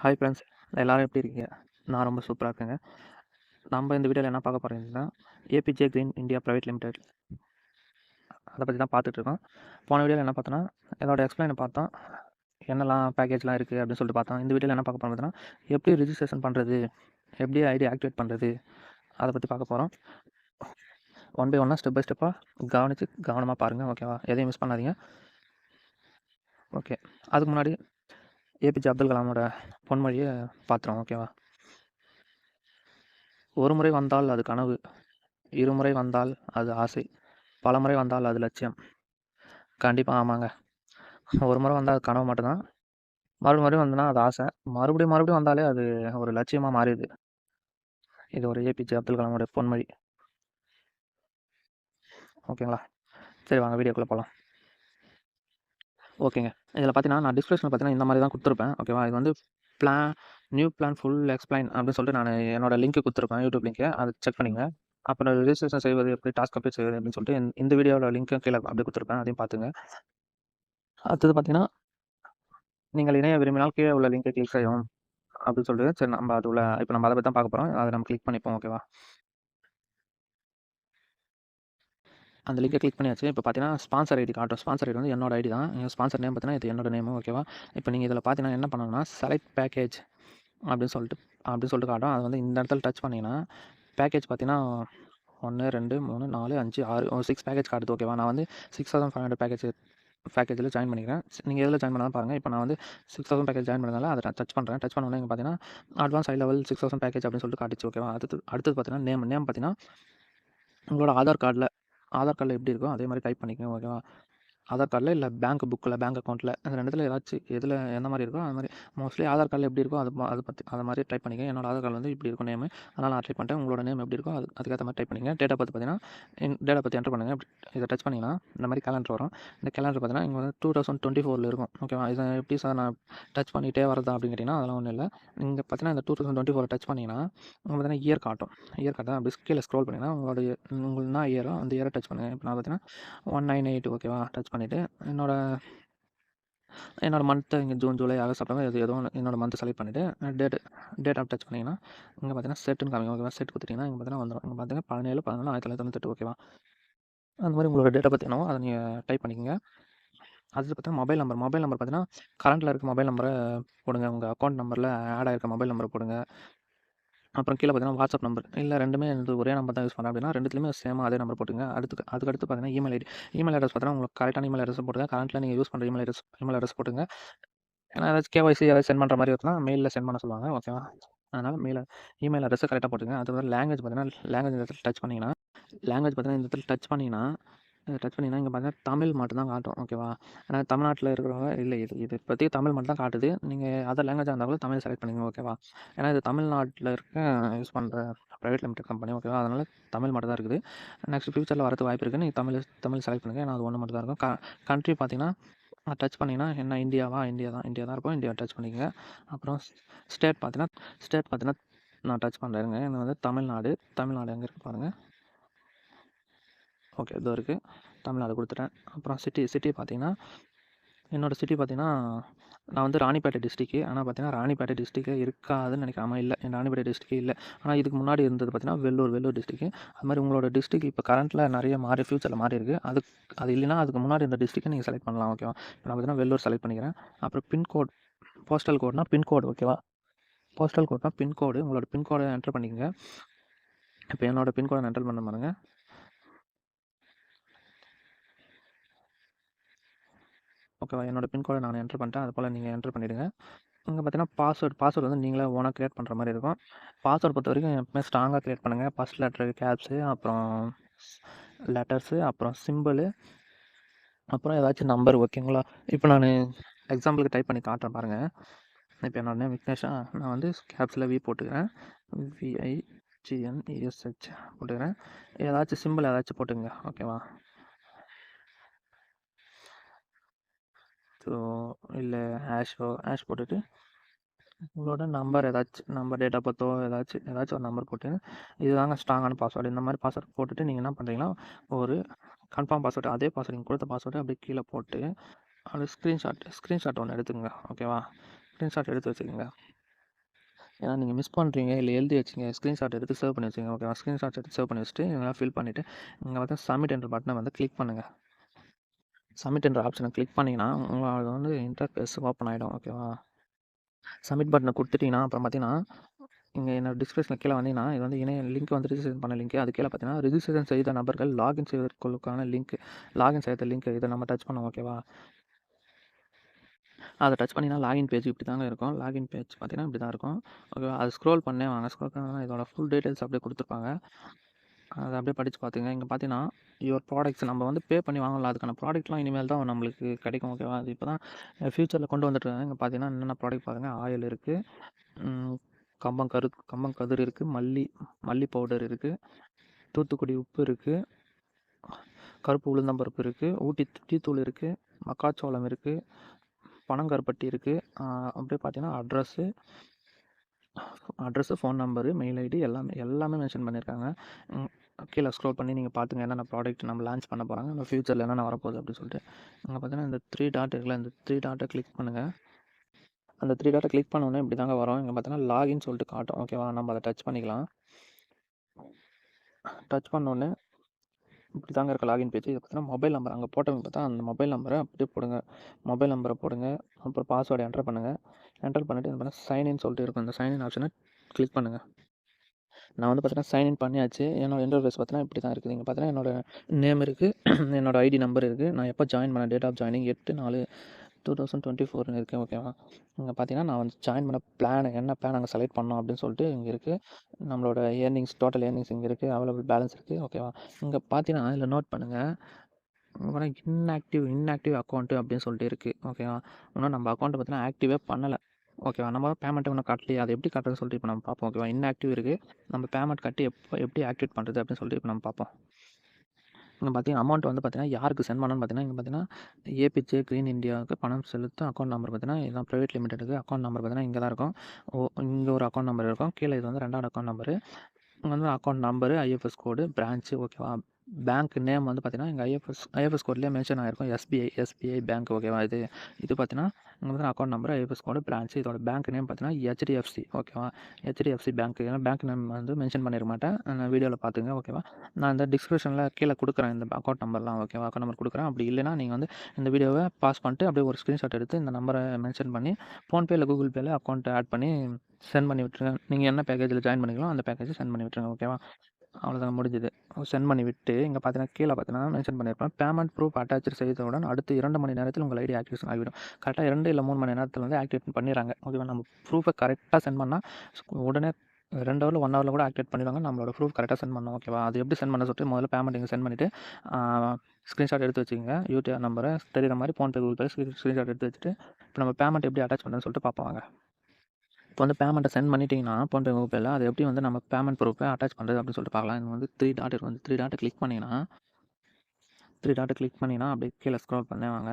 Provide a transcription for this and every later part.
Hi friends, எல்லோரும் எப்படி இருக்கீங்க? நான் ரொம்ப சூப்பராக இருக்கேங்க. நம்ம இந்த வீடியோவில் என்ன பார்க்க போகிறோம்னா, APJ Green India Private Limited அதை பற்றி தான் பார்த்துட்ருக்கோம். போன வீடியோவில் என்ன பார்த்தோன்னா, இதோட எக்ஸ்பிளைனை பார்த்தோம். என்னெல்லாம் பேக்கேஜ்லாம் இருக்குது அப்படின்னு சொல்லிட்டு பார்த்தோம். இந்த வீடியோவில் என்ன பார்க்க போகிறோம் பார்த்தீங்கன்னா, எப்படி ரிஜிஸ்ட்ரேஷன் பண்ணுறது, எப்படி ஐடி ஆக்டிவேட் பண்ணுறது, அதை பற்றி பார்க்க போகிறோம். ஒன் பை ஒன்னாக ஸ்டெப் பை ஸ்டெப்பாக கவனமாக பாருங்கள், ஓகேவா? எதையும் மிஸ் பண்ணாதீங்க. ஓகே, அதுக்கு முன்னாடி ஏபிஜே அப்துல் கலாமோட பொன்மொழியை பார்த்துருவோம், ஓகேவா? ஒரு முறை வந்தால் அது கனவு, இருமுறை வந்தால் அது ஆசை, பலமுறை வந்தால் அது லட்சியம். கண்டிப்பாக ஆமாங்க. ஒரு முறை வந்தால் அது கனவு மட்டும்தான். மறுபடியும் வந்ததுன்னா அது ஆசை. மறுபடியும் வந்தாலே அது ஒரு லட்சியமாக மாறிடுது. இது ஒரு ஏபிஜே அப்துல் கலாமோட பொன்மொழி. ஓகேங்களா? சரி, வாங்க வீடியோக்குள்ளே போகலாம். ஓகேங்க, இதில் பார்த்தீங்கன்னா நான் டிஸ்கிரிப்ஷனில் பார்த்தீங்கன்னா இந்த மாதிரி தான் கொடுத்துருப்பேன், ஓகேவா? இது வந்து நியூ பிளான் ஃபுல் எக்ஸ்பிளைன் அப்படின்னு சொல்லிட்டு நான் என்னோட லிங்க்கு கொடுத்துருப்பேன், யூடியூப் லிங்க்கு. அதை செக் பண்ணிங்க. அப்புறம் ரிஜிஸ்ட்ரேஷன் செய்வது எப்படி, டாஸ்க் கம்ப்ளீட் செய்வது அப்படின்னு சொல்லிட்டு இந்த வீடியோவில் லிங்க்கும் கீழே அப்படியே கொடுத்துருப்பேன், அதையும் பார்த்துங்க. அடுத்தது பார்த்தீங்கன்னா, நீங்கள் இணைய விரும்பினால் கீழே உள்ள லிங்கை கிளிக் செய்யவும் அப்படின்னு சொல்லிட்டு, சரி நம்ம அது உள்ள இப்போ நம்ம அதை பற்றி தான் பார்க்க போகிறோம். அதை நம்ம கிளிக் பண்ணிப்போம், ஓகேவா? அந்த லிங்கை கிளிக் பண்ணியாச்சு. இப்போ பார்த்தீங்கன்னா ஸ்பான்சர் ஐடி காட்டும். ஸ்பான்சர் ஐடி வந்து என்னோட ஐடி தான். ஸ்பான்சர் நேம் பார்த்தீங்கன்னா இது என்னோட நேமு, ஓகேவா? இப்போ நீங்கள் இதில் பார்த்தீங்கன்னா என்ன பண்ணணும்னா, செலக்ட் பேக்கேஜ் அப்படின்னு சொல்லிட்டு காட்டும். அது வந்து இந்த இடத்துல டச் பண்ணிங்கன்னா பேக்கேஜ் பார்த்தீங்கன்னா 1, 2, 3, 4, 5, 6 6 பேக்கேஜ் காட்டுது, ஓகேவா? நான் வந்து 6500 பேக்கேஜில் ஜாயின் பண்ணிக்கிறேன். நீங்கள் எதில் ஜாயின் பண்ணலாம் பாருங்கள். இப்போ நான் வந்து 6000 பேக்கேஜ் ஜாயின் பண்ணதால அதை டச் பண்ணுறேன். டச் பண்ணோன்னே இங்கே பார்த்தீங்கன்னா அட்வான்ஸ் ஹை லெவல் 6000 பேக்கேஜ் அப்படின்னு சொல்லிட்டு காட்டுச்சு, ஓகேவா? அடுத்தது பார்த்தீங்கன்னா நேம் பார்த்தீங்கன்னா உங்களோட ஆதார் கார்டில் எப்படி இருக்கோ அதே மாதிரி டைப் பண்ணிக்கோங்க, ஓகேவா? ஆதார் கார்டில் இல்லை பேங்க் புக்கில், பேங்க் அக்கௌண்ட்டில் அந்த ரெண்டுத்தில் ஏதாச்சும் எதில் எந்த மாதிரி இருக்கோ அது மாதிரி. மோஸ்ட்லி ஆதார் கார்டில் எப்படி இருக்கோ அதை மாதிரி டைப் பண்ணிக்க. என்னோட ஆதார் கார்டில் வந்து இப்படி இருக்கும் நேமு, அதனால் நான் டைப் பண்ணிட்டேன். உங்களோட நேம் எப்படி இருக்கோ அதுக்கேற்ற மாதிரி டைப் பண்ணிங்க. டேட் ஆஃப் பர்த் பார்த்தீங்கன்னா டேட் ஆஃப் பர்த் என்ட்ரு பண்ணுங்கள். இதை டச் பண்ணிங்கன்னா இந்த மாதிரி கேலண்டர் வரும். இந்த கேலண்டர் பார்த்தீங்கன்னா இங்கே வந்து 2024 இருக்கும், ஓகேவா? இதை எப்படி சார் நான் டச் பண்ணிகிட்டே வரதா அப்படின்னு கேட்டிங்கன்னா அதெல்லாம் ஒன்றும் இல்லை. இங்கே பார்த்தீங்கன்னா இந்த 2024 டச் பண்ணிங்கன்னா உங்களுக்கு பார்த்தீங்கன்னா இயர் காட்டும். அப்படி கீழே ஸ்க்ரோல் பண்ணிங்கன்னா உங்களுக்கு என்ன இயரோ அந்த இயரை டச் பண்ணுங்கள். இப்போ நான் பார்த்தீங்கன்னா 198, ஓகேவா? டச் பண்ணிவிட்டு என்னோட மந்த்து இங்கே ஜூன், ஜூலை, ஆகஸ்ட், செப்டம்பர் ஏதோ ஒன்று என்னோட மந்த் செலக்ட் பண்ணிவிட்டு டேட் ஆஃப் டச் பண்ணிங்கன்னா இங்கே பார்த்தீங்கன்னா செட்டுன்னு காமிக்கும், ஓகேவா? செட் கொடுத்துட்டிங்கன்னா இங்கே பார்த்தீங்கன்னா வந்துடும். இங்கே பார்த்தீங்கன்னா 17/11/1998, ஓகேவா? அந்த மாதிரி உங்களோட டேட்டை பற்றி என்னவோ அதை நீங்கள் டைப் பண்ணிக்கோங்க. அது பார்த்தீங்கன்னா மொபைல் நம்பர் பார்த்தீங்கன்னா கரண்ட்டில் இருக்க மொபைல் நம்பரை போடுங்க. உங்கள் அக்கௌண்ட் நம்பரில் ஆட் ஆகிருக்க மொபைல் நம்பரை போடுங்க. அப்புறம் கீழே பார்த்தீங்கன்னா வாட்ஸ்அப் நம்பர், இல்லை ரெண்டுமே ஒரே நம்பர் தான் யூஸ் பண்ணுறேன் அப்படின்னா ரெண்டுத்துலையுமே சேமாக அதே நம்பர் போட்டுங்க. அதுக்கடுத்து பார்த்தீங்கன்னா இமெயில் அட்ரஸ் பார்த்தீங்கன்னா உங்களுக்கு கரெக்டான இமெயில் அட்ரஸ் போட்டுங்க. கரண்ட்டில் நீங்கள் யூஸ் பண்ணுற இமெயில் அட்ரஸ் போட்டுங்க. ஏன்னா ஏதாச்சும் கேஒய்சி ஏதாவது சென்ட் பண்ணுற மாதிரி இருக்குன்னா மெயிலில் சென்ட் பண்ண சொல்லுவாங்க, ஓகேவா? அதனால் இமெயில் அட்ரஸை கரெக்டாக போட்டுங்க. அதுக்கப்புறம் லாங்குவேஜ் பார்த்தீங்கன்னா இந்த இடத்துல டச் பண்ணிங்கன்னா இங்கே பார்த்தீங்கன்னா தமிழ் மட்டும் தான் காட்டும், ஓகேவா? ஏன்னா தமிழ்நாட்டில் இருக்கிறவங்க இல்லை, இது இப்போதைக்கு தமிழ் மட்டும் தான் காட்டுது. நீங்கள் அதர் லாங்குவேஜாக இருந்தால் கூட தமிழ் செலக்ட் பண்ணிக்கோங்க, ஓகேவா? ஏன்னா இது தமிழ்நாட்டில் யூஸ் பண்ணுற ப்ரைவேட் லிமிடெட் கம்பெனி, ஓகேவா? அதனால் தமிழ் மட்டும் தான் இருக்குது. நெக்ஸ்ட் ஃபியூச்சரில் வரது வாய்ப்பு இருக்குது. நீங்கள் தமிழ் செலக்ட் பண்ணுங்கள். ஏன்னா அது ஒன்று மட்டும் தான் இருக்கும். கண்ட்ரி பார்த்தீங்கன்னா டச் பண்ணிங்கன்னா என்ன இந்தியா தான் இருக்கும். இந்தியா டச் பண்ணிக்கோங்க. அப்புறம் ஸ்டேட் பார்த்தீங்கன்னா நான் டச் பண்ணுறேங்க. இது வந்து தமிழ்நாடு எங்கே இருக்குது பாருங்கள். ஓகே, இதோ இருக்குது, தமிழ்நாடு கொடுத்துட்டேன். அப்புறம் சிட்டி பார்த்தீங்கன்னா என்னோடய சிட்டி பார்த்தீங்கன்னா நான் வந்து ராணிப்பேட்டை டிஸ்ட்ரிக்கு. ஆனால் பார்த்தீங்கன்னா ராணிப்பேட்டை டிஸ்ட்ரிக்டே இருக்காதுன்னு நினைக்கிறேன். ஆமாம், இல்லை, ராணிப்பேட்டை டிஸ்ட்ரிக்டே இல்லை. ஆனால் இதுக்கு முன்னாடி இருந்தது பார்த்தீங்கன்னா வெள்ளூர் டிஸ்ட்ரிக்கு. அது மாதிரி உங்களோட டிஸ்ட்ரிக் இப்போ கரண்ட்டில் நிறைய ஃபியூச்சரில் மாறி இருக்குது. அது இல்லைனா அதுக்கு முன்னாடி இந்த டிஸ்ட்ரிக்கை நீங்கள் செலக்ட் பண்ணலாம், ஓகேவா? இப்போ நான் பார்த்தீங்கன்னா வெள்ளூர் செலக்ட் பண்ணிக்கிறேன். அப்புறம் பின்கோட், போஸ்டல் கோட்னா பின்கோடு, ஓகேவா? உங்களோட பின்கோடை என்டர் பண்ணிக்கோங்க. இப்போ என்னோடய பின்கோடை என்டர் பண்ண பாருங்க. ஓகேவா? என்னோட பின்கோடை நான் என்டர் பண்ணிட்டேன். அது போல் நீங்கள் என்டர் பண்ணிவிடுங்க. இங்கே பார்த்தீங்கன்னா பாஸ்வேர்டு வந்து நீங்களே ஓனாக க்ரியேட் பண்ணுற மாதிரி இருக்கும். பாஸ்வேர்டு பொறுத்த வரைக்கும் எப்பவுமே ஸ்ட்ராங்காக க்ரியேட் பண்ணுங்கள். ஃபஸ்ட் லெட்டரு கேப்ஸு, அப்புறம் லெட்டர்ஸு, அப்புறம் சிம்பிளு, அப்புறம் ஏதாச்சும் நம்பர், ஓகேங்களா? இப்போ நான் எக்ஸாம்பிளுக்கு டைப் பண்ணி காட்டுறேன் பாருங்கள். இப்போ என்னோட நேம் விக்னேஷா. நான் வந்து கேப்ஸில் வி போட்டுக்கிறேன், VIGNESH போட்டுக்கிறேன். ஏதாச்சும் சிம்பிள் ஏதாச்சும் போட்டுங்க, ஓகேவா? ஸோ இல்லை ஹேஷ் போட்டுட்டு உங்களோட நம்பர் டேட் ஆஃப் பர்த்தோ ஏதாச்சும் ஒரு நம்பர் போட்டு இதுதாங்க ஸ்ட்ராங்கான பாஸ்வேர்டு. இந்த மாதிரி பாஸ்வேர்டு போட்டுட்டு நீங்கள் என்ன பண்ணுறீங்கன்னா ஒரு கன்ஃபார்ம் பாஸ்வேர்டு, அதே பாஸ்வேர்டு நீங்கள் கொடுத்த பாஸ்வேர்டு அப்படியே கீழே போட்டு அது ஸ்க்ரீன்ஷாட் ஒன்று எடுத்துக்கோங்க, ஓகேவா? ஸ்க்ரீன்ஷாட் எடுத்து வச்சுக்கோங்க. ஏன்னா நீங்கள் மிஸ் பண்ணுறீங்க, இல்லை எழுதி வச்சுங்க, ஸ்க்ரீன்ஷாட் எடுத்து சேவ் பண்ணி வச்சுங்க. ஓகேவா? ஸ்க்ரீன்ஷாட் எடுத்து சேவ் பண்ணி வச்சுட்டு இதெல்லாம் ஃபில் பண்ணிவிட்டு இங்கே பார்த்தா சப்மிட் என்ற பட்டனை வந்து கிளிக் பண்ணுங்கள். சப்மிட் என்ற ஆப்ஷனை கிளிக் பண்ணிங்கன்னா உங்களோட வந்து இன்டர்ஃபேஸ் ஓப்பன் ஆகிடும். ஓகேவா? சப்மிட் பட்டனை கொடுத்துட்டிங்கன்னா அப்புறம் பார்த்தீங்கன்னா இங்கே என்னோட டிஸ்கிரிப்ஷனில் கீழே வந்தீங்கன்னா இது வந்து இணைய லிங்க் வந்து ரிஜிஸ்ட்ரேஷன் பண்ண லிங்க். அது கீழே பார்த்தீங்கன்னா ரிஜிஸ்ட்ரேஷன் செய்த நபர்கள் லாகின் செய்வதற்கான லிங்க், லாகின் செய்த லிங்க் இதை நம்ம டச் பண்ணோம். ஓகேவா? அதை டச் பண்ணிங்கன்னா லாகின் பேஜ் இப்படி தாங்க இருக்கும். லாகின் பேஜ் பார்த்தீங்கன்னா இப்படி தான் இருக்கும். ஓகேவா? அது ஸ்க்ரோல் பண்ணே வாங்க. ஸ்க்ரோல் பண்ணா இதோட ஃபுல் டீட்டெயில்ஸ் அப்படியே கொடுத்துருப்பாங்க. அதை அப்படியே படித்து பார்த்துங்க. இங்கே பார்த்தீங்கன்னா யுவர் ப்ராடக்ட்ஸ் நம்ம வந்து பே பண்ணி வாங்கலாம். அதுக்கான ப்ராடக்ட்லாம் இனிமேல் தான் நம்மளுக்கு கிடைக்கும். ஓகேவா? அது இப்போ தான் ஃப்யூச்சரில் கொண்டு வந்துட்டுருக்காங்க. இங்கே பார்த்தீங்கன்னா என்னென்ன ப்ராடக்ட் பாருங்கள். ஆயில் இருக்குது, கம்பங்கதிர் இருக்குது, மல்லி பவுடர் இருக்குது, தூத்துக்குடி உப்பு இருக்குது, கருப்பு உளுந்தம்பருப்பு இருக்குது, ஊட்டி டீத்தூள் இருக்குது, மக்காச்சோளம் இருக்குது, பனங்கருப்பட்டி இருக்குது. அப்படியே பார்த்தீங்கன்னா address, phone number, mail ID எல்லாமே மென்ஷன் பண்ணியிருக்காங்க. கீழே ஸ்க்ரோல் பண்ணி நீங்கள் பார்த்துங்க என்னென்ன ப்ராடக்ட் நம்ம லான்ச் பண்ண போகிறாங்க, நம்ம ஃப்யூச்சரில் என்னென்ன வரப்போகுது அப்படின்னு சொல்லிட்டு. அங்கே பார்த்தீங்கன்னா இந்த 3 டாட் இருக்குல்ல, இந்த 3 டாட்டை கிளிக் பண்ணுங்கள். அந்த 3 டாட்டை கிளிக் பண்ணோன்னே இப்படி தாங்க வரும். இங்கே பார்த்தீங்கன்னா லாகின் சொல்லிட்டு காட்டும். ஓகேவா? நம்ம அதை டச் பண்ணிக்கலாம். டச் பண்ணோன்னே இப்படி தாங்க இருக்க லாகின் பேஜ். இதை பார்த்தீங்கன்னா மொபைல் நம்பர் அங்கே போட்டவங்க பார்த்தா அந்த மொபைல் நம்பரை அப்படியே போடுங்க. மொபைல் நம்பரை போடுங்க. அப்புறம் பாஸ்வேர்டு என்டர் பண்ணுங்கள். என்டர் பண்ணிவிட்டு இது பார்த்தீங்கன்னா சைன்இன் சொல்லிட்டு இருக்கும். இந்த சைன்இன் ஆப்ஷனை கிளிக் பண்ணுங்கள். நான் வந்து பார்த்தீங்கன்னா சைன்இன் பண்ணியாச்சு. என்னோட இன்டர்ஃபேஸ் பார்த்தீங்கன்னா இப்படி தான் இருக்குது. இங்கே பார்த்தீங்கன்னா என்னோட நேம் இருக்குது, என்னோட ஐடி நம்பர் இருக்குது, நான் எப்போ ஜாயின் பண்ண டேட் ஆஃப் ஜாயினிங் 8/4/2024 இருக்குது. ஓகேவா? இங்கே பார்த்தீங்கன்னா நான் வந்து ஜாயின் பண்ண என்ன பிளான் அங்கே செலக்ட் பண்ணோம் அப்படின்னு சொல்லிட்டு இங்கே இருக்குது. நம்மளோட ஏர்னிங்ஸ், டோட்டல் ஏர்னிங்ஸ் இங்கே இருக்குது, அவைலபிள் பேலன்ஸ் இருக்குது. ஓகேவா? இங்கே பார்த்தீங்கன்னா இதில் நோட் பண்ணுங்கள். இன்ஆக்டிவ் அக்கௌண்ட்டு அப்படின்னு சொல்லிட்டு இருக்குது. ஓகேவா? இன்னும் நம்ம அக்கௌண்ட்டை பார்த்தீங்கன்னா ஆக்டிவே பண்ணலை. ஓகேவா? நம்ம பேமெண்ட்டை இன்னும் கட்டலையே, அது எப்படி கட்டுறதுன்னு சொல்லிட்டு இப்போ நம்ம பார்ப்போம். ஓகேவா? இன்ஆக்டிவ் இருக்குது. நம்ம பேமெண்ட் கட்டி எப்படி ஆக்டிவேட் பண்ணுறது அப்படின்னு சொல்லிட்டு இப்போ நம்ம பார்ப்போம். இங்கே பார்த்தீங்கன்னா அமௌண்ட் வந்து பார்த்தீங்கன்னா யாருக்கு சென்ட் பண்ணணும்னு பார்த்தீங்கன்னா இங்கே பார்த்தீங்கன்னா ஏபிஜே க்ரீன் இந்தியாவுக்கு பணம் செலுத்தும் அக்கௌண்ட் நம்பர் பார்த்தீங்கன்னா இதுதான் ப்ரைவேட் லிமிடெடுக்கு அக்கௌண்ட் நம்பர் பார்த்தீங்கன்னா இங்கே தான் இருக்கும். இங்கே ஒரு அக்கௌண்ட் நம்பர் இருக்கும். கீழே இது வந்து 2வது அக்கௌண்ட் நம்பரு. இங்கே வந்து அக்கௌண்ட் நம்பரு, ஐஎஃப்எஸ் கோடு, பிரான்ச்சு. ஓகேவா? பேங்க் நேம் வந்து பார்த்தீங்கன்னா இங்கே ஐஎஃப்எஸ் கோட்லேயே மென்ஷன் ஆகிருக்கும். SBI bank. ஓகேவா? இது பார்த்தீங்கன்னா இங்கே பார்த்தீங்கன்னா அக்கௌண்ட் நம்பர், ஐஎஃப்எஸ் கோடு, பிரான்ச்சு. இதோட பேங்க் நேம் பார்த்தீங்கன்னா ஹெச்டிஎஃப்சி. ஓகேவா? HDFC bank. ஏன்னா பேங்க் நேம் வந்து மென்ஷன் பண்ணியிருக்க மாட்டேன். நான் வீடியோவில் பார்த்துங்க. ஓகேவா? நான் இந்த டிஸ்கிரிப்ஷனில் கீழே கொடுக்குறேன் இந்த அக்கௌண்ட் நம்பர்லாம். ஓகேவா? அக்கௌண்ட் நம்பர் கொடுக்குறேன். அப்படி இல்லைனா நீங்கள் வந்து இந்த வீடியோவை பாஸ் பண்ணிட்டு அப்படியே ஒரு ஸ்க்ரீன்ஷாட் எடுத்து இந்த நம்பரை மென்ஷன் பண்ணி ஃபோன்பே இல்லை கூகுள் பேயில் அக்கௌண்ட்டை ஆட் பண்ணி சென்ட் பண்ணி விட்டுருங்க. நீங்கள் என்ன பேக்கேஜில் ஜாயின் பண்ணிக்கலாம் அந்த பேக்கேஜை சென்ட் பண்ணி விட்டுருங்க. ஓகேவா? அவ்வளோதான், முடிஞ்சுது. சென்ட் பண்ணி விட்டு இங்கே பார்த்தீங்கன்னா கீழே பார்த்தீங்கன்னா மென்ஷன் பண்ணியிருப்பேன். பேமெண்ட் ப்ரூஃப் அட்டாச் செய்தவுடன் அடுத்து 2 மணி நேரத்தில் உங்கள் ஐடி ஆக்டிவேஷன் ஆகிவிடும். கரெக்டாக 2 இல்லை 3 மணி நேரத்தில் வந்து ஆக்டிவேட் பண்ணிடுறாங்க. ஓகேவா? நம்ம ப்ரூஃபை கரெக்டாக சென்ட் பண்ணால் உடனே 2 ஹவரில் 1 ஹவரில் கூட ஆக்டிவேட் பண்ணிடுவாங்க. நம்மளோட ப்ரூஃப் கரெக்டாக சென்ட் பண்ணணும். ஓகேவா? அது எப்படி சென்ட் பண்ண சொல்லிட்டு முதல்ல பேமெண்ட் இங்கே சென்ட் பண்ணிவிட்டு ஸ்க்ரீன்ஷாட் எடுத்து வச்சுக்கோங்க. யூடிஆர் நம்பரை தெரிகிற மாதிரி ஃபோன்பே, கூகுள் பே ஸ்க்ரீன்ஷாட் எடுத்து வச்சுட்டு இப்போ நம்ம பேமெண்ட் எப்படி அட்டாச் பண்ணுறதுன்னு சொல்லிட்டு பார்ப்போம் வாங்க. இப்போ வந்து பேமெண்ட்டை சென்ட் பண்ணிட்டீங்கன்னா ஃபோன்பே, கூகுள் பேயில் அது எப்படி வந்து நம்ம பேமெண்ட் ப்ரூஃபை அட்டாச் பண்ணுறது அப்படின்னு சொல்லிட்டு பார்க்கலாம். இது வந்து 3 டாட் இருக்கும். அந்த 3 டாட்டை கிளிக் பண்ணிங்கன்னா அப்படியே கீழே ஸ்க்ரோல் பண்ணே வாங்க.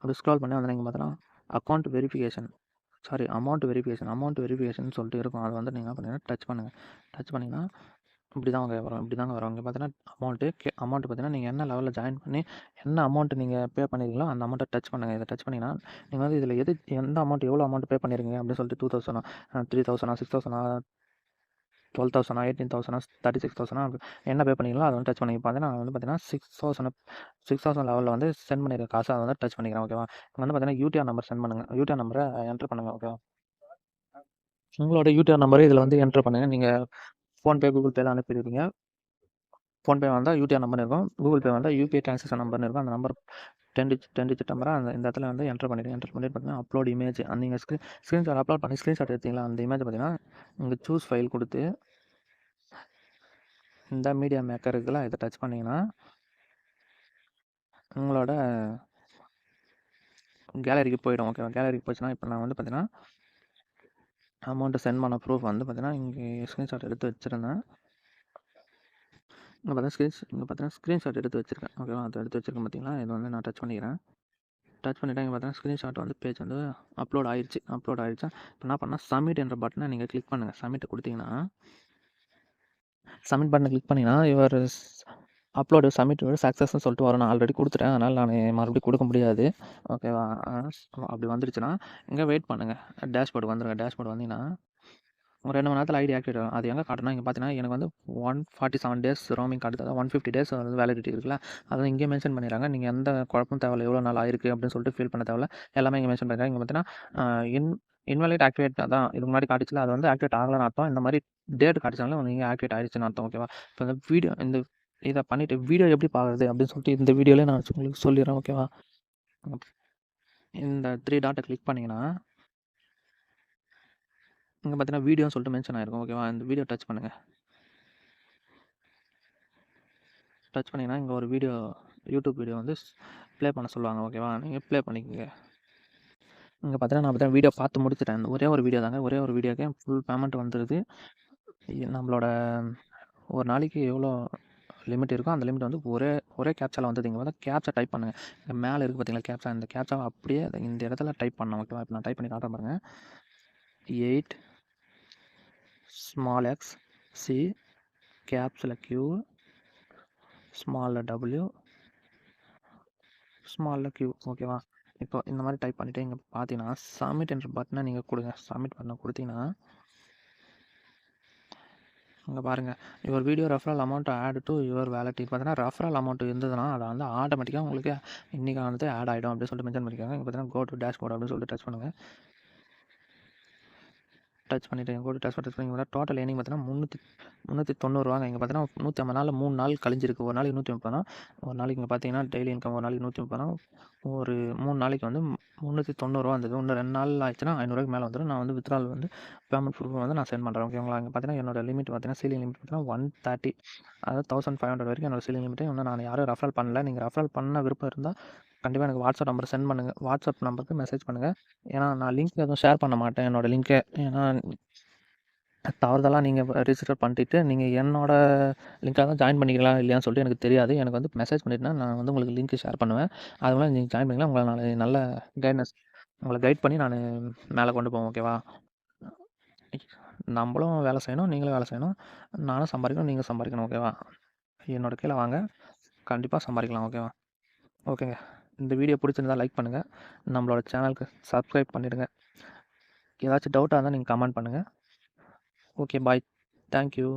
அப்படி ஸ்க்ரோல் பண்ணி வந்து நீங்கள் பார்த்தீங்கன்னா அமௌண்ட் வெரிஃபிகேஷன் சொல்லிட்டு இருக்கும். அது வந்து நீங்கள் என்ன பண்ணுங்கன்னா டச் பண்ணுங்கள். டச் பண்ணிங்கன்னா இப்படி தாங்க வரும். இங்கே பார்த்தீங்கன்னா அமௌண்ட்டு பார்த்தீங்கன்னா நீங்கள் என்ன லெவலில் ஜாயின் பண்ணி என்ன அமௌண்ட் நீங்கள் பே பண்ணியிருக்கீங்களோ அந்த அமௌண்ட்டை டச் பண்ணுங்கள். இதை டச் பண்ணிங்கன்னா நீங்கள் வந்து இதில் எந்த அமௌண்ட் எவ்வளோ அமௌண்ட் பே பண்ணியிருக்கீங்க அப்படின்னு சொல்லிட்டு 2000, 3000, 6000, 12,000, 18,000, 36,000 என்ன பே பண்ணீங்களோ அதை வந்து டச் பண்ணி பார்த்தீங்கன்னா நான் வந்து பார்த்தீங்கன்னா 6,000 லெவலில் வந்து சென்ட் பண்ணியிருக்க காசு அதை வந்து டச் பண்ணிக்கிறேன். ஓகேவா? இங்கே வந்து பார்த்தீங்கன்னா யூடிஆர் நம்பர் சென்ட் பண்ணுங்கள். யூடிஆர் நம்பரை என்ட்ரு பண்ணுங்கள். ஓகேவா? உங்களோட யூடிஆர் நம்பரை இதில் வந்து என்ட்ரு பண்ணுங்கள். நீங்கள் ஃபோன்பே, கூகுள் பேல அனுப்பிடுவீங்க. ஃபோன்பே வந்தால் யூடிஆர் நம்பர் இருக்கும். கூகுள் பே வந்தால் யூபிஐ ட்ரான்சாக்ஷன் நம்பர்னு இருக்கும். அந்த நம்பர் 10 டிஜிட் நம்பரை இந்த இடத்துல வந்து என்ட்ரு பண்ணிவிட்டு பார்த்தீங்கன்னா அப்லோட் இமேஜ் நீங்கள் ஸ்க்ரீன்ஷாட் அப்லோட் பண்ணி ஸ்க்ரீன்ஷாட் எடுத்தீங்களா அந்த இமேஜ் பார்த்தீங்கன்னா இங்கே சூஸ் ஃபைல் கொடுத்து இந்த மீடியா மேக்கர் இருக்குல்ல இதை டச் பண்ணிங்கன்னா உங்களோட கேலரிக்கு போயிடும். ஓகேவா? கேலரிக்கு போச்சுன்னா இப்போ நான் வந்து பார்த்தீங்கன்னா அமௌண்ட்டு சென்ட் பண்ண ப்ரூஃப் வந்து பார்த்தீங்கன்னா இங்கே ஸ்க்ரீன்ஷாட் எடுத்து வச்சுருந்தேன். இங்கே பார்த்தீங்கன்னா ஸ்க்ரீன்ஷாட் எடுத்து வச்சுருக்கேன். ஓகேவா? அதை எடுத்து வச்சுருக்கேன் பார்த்தீங்களா? இதை வந்து நான் டச் பண்ணிக்கிறேன். டச் பண்ணிவிட்டு இங்கே பார்த்தீங்கன்னா ஸ்க்ரீன்ஷாட் வந்து பேஜ் வந்து அப்லோட் ஆயிடுச்சு. இப்போ என்ன பண்ணால் சப்மிட் என்ற பட்டனை நீங்கள் கிளிக் பண்ணுங்கள். சப்மிட்டை கொடுத்தீங்கன்னா சப்மிட் பட்டனை கிளிக் பண்ணிங்கன்னா அப்லோடு சப்மிட் சக்ஸஸ்ன்னு சொல்லிட்டு வரும். நான் ஆல்ரெடி குடுத்துட்டேன். அதனால நானு மறுபடியும் குடுக்க முடியாது. ஓகேவா? அப்படி வந்துருச்சுன்னா, இங்க வெயிட் பண்ணுங்க. டேஷ்போர்டுக்கு வந்துருங்க. டேஷ்போர்டு வந்தீங்கன்னா, ஒரு 2 மணி நேரத்தில ஐடி ஆக்டிவேட் ஆகும். அது எங்க காட்டும்னா, இங்க பார்த்தீங்கன்னா, எனக்கு வந்து 147 டேஸ் ரோமிங் காட்டுது. அதாவது 150 டேஸ் வந்து வேலிடிட்டி இருக்குல்ல. அத இங்கேயே மென்ஷன் பண்ணிடுறாங்க. நீங்க எந்த குழப்பமும் தேவையில்ல. எவ்வளோ நாள் ஆயிருக்கு அப்படின்னு சொல்லிட்டு ஃபீல் பண்ண தேவையில்ல. எல்லாமே இங்க மென்ஷன் பண்ணிருக்காங்க. இங்க பார்த்தீங்கன்னா, இன்வாலிட் ஆக்டிவேட் அதான் இதுக்கு முன்னாடி காட்டுச்சுல்ல, அது வந்து ஆக்டிவேட் ஆகலன்னு அர்த்தம். இந்த மாரி டேட் காட்டுச்சுனாலும் நீங்க ஆக்டிவேட் ஆயிடுச்சுன்னு அர்த்தம். ஓகேவா? இப்போ இந்த இத பண்ணிட்டு வீடியோ எப்படி பார்க்குறது அப்படின்னு சொல்லிட்டு இந்த வீடியோலயே நான் உங்களுக்கு சொல்லிடுறேன். ஓகேவா? இந்த 3 டாட்ட கிளிக் பண்ணீங்கன்னா, இங்க பார்த்தீங்கன்னா, வீடியோன்னு சொல்லிட்டு மென்ஷன் ஆயிருக்கும். ஓகேவா? இந்த வீடியோ டச் பண்ணுங்க. டச் பண்ணிங்கன்னா, இங்க ஒரு வீடியோ யூடியூப் வீடியோ வந்து ப்ளே பண்ண சொல்லுவாங்க. ஓகேவா? நீங்க ப்ளே பண்ணிக்கங்க. இங்க பார்த்தீங்கன்னா, நான் பார்த்தீங்கன்னா வீடியோ பார்த்து முடிச்சுட்டேன். ஒரே ஒரு வீடியோ தாங்க. ஒரே ஒரு வீடியோக்கே ஃபுல் பேமெண்ட் வந்துருது. நம்மளோட ஒரு நாளைக்கு எவ்வளோ லிமிட் இருக்கோ, அந்த லிமிட் வந்து ஒரே ஒரே கேப்சால வந்தது. இங்க வந்து கேப்சா டைப் பண்ணுங்க. இங்க மேல இருக்கு பார்த்தீங்களா கேப்சா, இந்த கேப்சாவ அப்படியே இந்த இடத்துல டைப் பண்ணணும். ஓகேவா? இப்ப நான் டைப் பண்ணி காட்டுறேன் பாருங்க. 8 ஸ்மால் எக்ஸ் சி கேப்ஸ்ல Q ஸ்மால்ல W ஸ்மால்ல Q. ஓகேவா? இப்போ இந்த மாரி டைப் பண்ணிட்டு இங்க பார்த்தீங்கன்னா, சப்மிட் என்ற பட்டன நீங்க குடுங்க. சப்மிட் பட்டன குடுத்தீங்கன்னா, இங்க பாருங்க. Your video referral amount add to your wallet. இது பார்த்தீங்கன்னா, ரெஃபரல் அமௌண்ட் இருந்ததுன்னா, அது வந்து ஆட்டோமேட்டிக்கா உங்களுக்கு இன்னைக்கு வந்து ஆட் ஆயிடும் அப்படின்னு சொல்லிட்டு மென்ஷன் பண்ணிருக்காங்க. இங்க பார்த்தீங்கன்னா, கோ டூ டேஷ்போர்ட் அப்படின்னு சொல்லிட்டு டச் பண்ணுங்க. டச் பண்ணிட்டு கோ டூ டேஷ்போர்ட் டச் பண்ணி டோட்டல் ஏர்னிங் பார்த்தீங்கன்னா, 390 ரூபாங்க. இங்க பார்த்தீங்கன்னா, 150 நாள்ல 3 நாள் கழிஞ்சிருக்கு. ஒரு நாளைக்கு 130 ஒரு நாளைக்கு இங்க பார்த்தீங்கன்னா, டெய்லி இன்கம் ஒரு நாளைக்கு 130 ஒரு 3 நாளைக்கு வந்து 390 வந்தது. இன்னும் 2 நாள் ஆச்சுன்னா, 500 மேல வந்துரும். நான் வந்து வித்ட்ரால் வந்து பேமெண்ட் ப்ரூஃப் வந்து நான் சென்ட் பண்றேன். ஓகேங்களா? இங்க பார்த்தீங்கன்னா, என்னோட லிமிட் பார்த்தீங்கன்னா, சீலிங் லிமிட் பார்த்தீங்கன்னா 130 அதாவது 1500 வரைக்கும் என்னோட சீலிங் லிமிட். இன்னும் நான் யாரும் ரெஃபரல் பண்ணல. நீங்க ரெஃபரல் பண்ண விருப்பம் இருந்தா, கண்டிப்பா எனக்கு வாட்ஸ்அப் நம்பர் சென்ட் பண்ணுங்க. வாட்ஸ்அப் நம்பருக்கு மெசேஜ் பண்ணுங்க. ஏன்னா, நான் லிங்க் எதுவும் ஷேர் பண்ண மாட்டேன். என்னோட லிங்க்க. ஏன்னா, தவறுதலா நீங்க ரிஜிஸ்டர் பண்ணிட்டு, நீங்க என்னோட லிங்க்ல தான் ஜாயின் பண்ணிக்கலாம் இல்லையான்னு சொல்லிட்டு எனக்கு தெரியாது. எனக்கு வந்து மெசேஜ் பண்ணிட்டுனா, நான் வந்து உங்களுக்கு லிங்க் ஷேர் பண்ணுவேன். அது மூலம் நீங்க ஜாயின் பண்ணிக்கலாம். உங்கள நானு நல்ல கைட்னஸ் உங்கள கைட் பண்ணி நானு மேல கொண்டு போவேன். ஓகேவா? நம்பளும் வேலை செய்யணும், நீங்களும் வேலை செய்யணும். நானும் சம்பாரிக்கணும், நீங்களும் சம்பாரிக்கணும். ஓகேவா? என்னோட கீழ வாங்க. கண்டிப்பா சம்பாரிக்கலாம். ஓகேவா? ஓகேங்க. இந்த வீடியோ பிடிச்சிருந்தா லைக் பண்ணுங்க. நம்மளோட சேனலுக்கு சப்ஸ்கிரைப் பண்ணிடுங்க. ஏதாச்சும் டவுட்டா இருந்தா நீங்க கமெண்ட் பண்ணுங்க. Okay bye. Thank you.